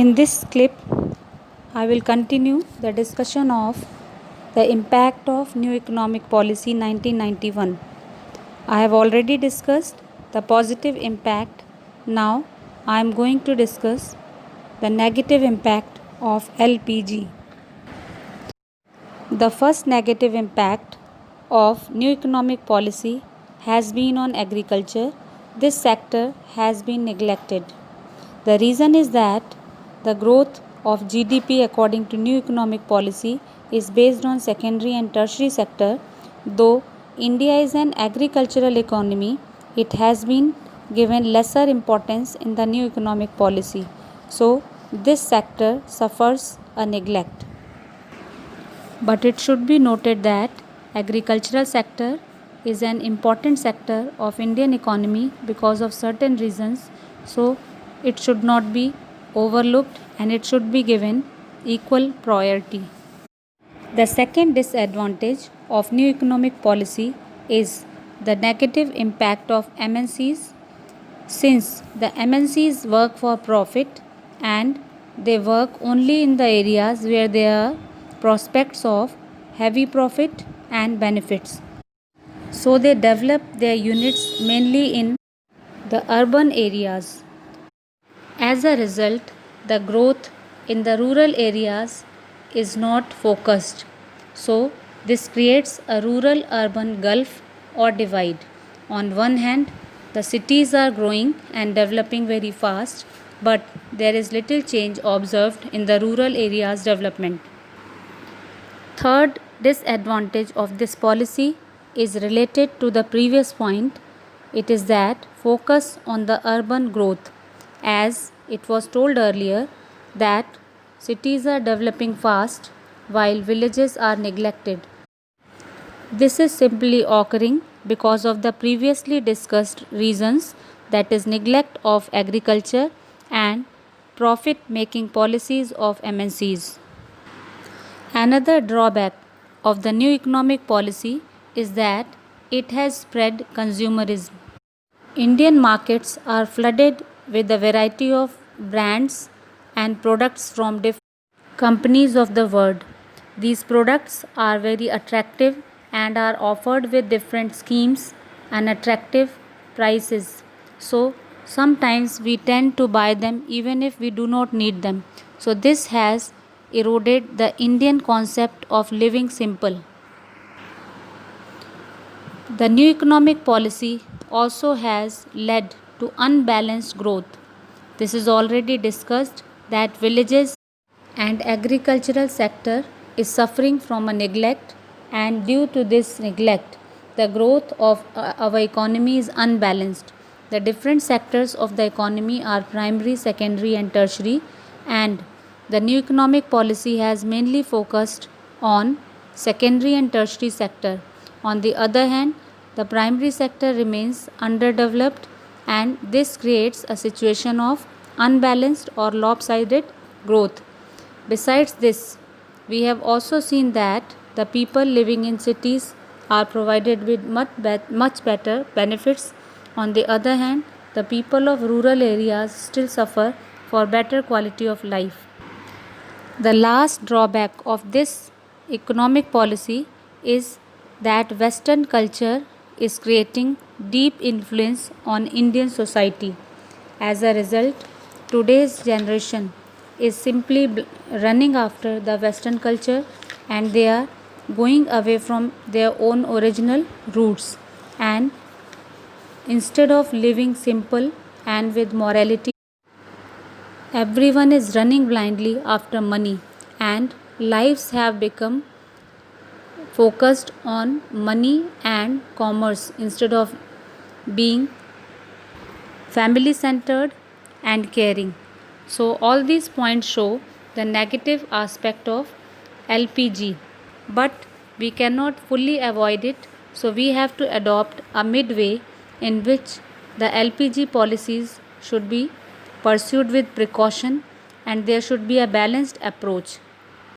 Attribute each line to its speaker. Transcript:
Speaker 1: In this clip, I will continue the discussion of the impact of New Economic Policy 1991. I have already discussed the positive impact. Now, I am going to discuss the negative impact of LPG. The first negative impact of New Economic Policy has been on agriculture. This sector has been neglected. The reason is that the growth of GDP according to New Economic Policy is based on secondary and tertiary sector. Though India is an agricultural economy, it has been given lesser importance in the New Economic Policy. So, this sector suffers a neglect. But it should be noted that agricultural sector is an important sector of Indian economy because of certain reasons. So, it should not be overlooked and it should be given equal priority. The second disadvantage of New Economic Policy is the negative impact of MNCs. Since the MNCs work for profit and they work only in the areas where there are prospects of heavy profit and benefits. So they develop their units mainly in the urban areas. As a result, the growth in the rural areas is not focused. So this creates a rural urban gulf or divide. On one hand, the cities are growing and developing very fast, but there is little change observed in the rural areas development. Third disadvantage of this policy is related to the previous point. It is that focus on the urban growth, as it was told earlier that cities are developing fast while villages are neglected. This is simply occurring because of the previously discussed reasons, that is neglect of agriculture and profit making policies of MNCs. Another drawback of the new economic policy is that it has spread consumerism. Indian markets are flooded with a variety of brands and products from different companies of the world. These products are very attractive and are offered with different schemes and attractive prices. So, sometimes we tend to buy them even if we do not need them. So, this has eroded the Indian concept of living simple. The new economic policy also has led to unbalanced growth. This is already discussed that villages and agricultural sector is suffering from a neglect, and due to this neglect the growth of our economy is unbalanced. The different sectors of the economy are primary, secondary and tertiary, and the new economic policy has mainly focused on secondary and tertiary sector. On the other hand, the primary sector remains underdeveloped, and this creates a situation of unbalanced or lopsided growth. Besides this, we have also seen that the people living in cities are provided with much better benefits. On the other hand, the people of rural areas still suffer for better quality of life. The last drawback of this economic policy is that Western culture is creating deep influence on Indian society. As a result, today's generation is simply running after the Western culture and they are going away from their own original roots, and instead of living simple and with morality, everyone is running blindly after money, and lives have become focused on money and commerce instead of being family centered and caring. So, all these points show the negative aspect of LPG, but we cannot fully avoid it. So, we have to adopt a midway in which the LPG policies should be pursued with precaution and there should be a balanced approach.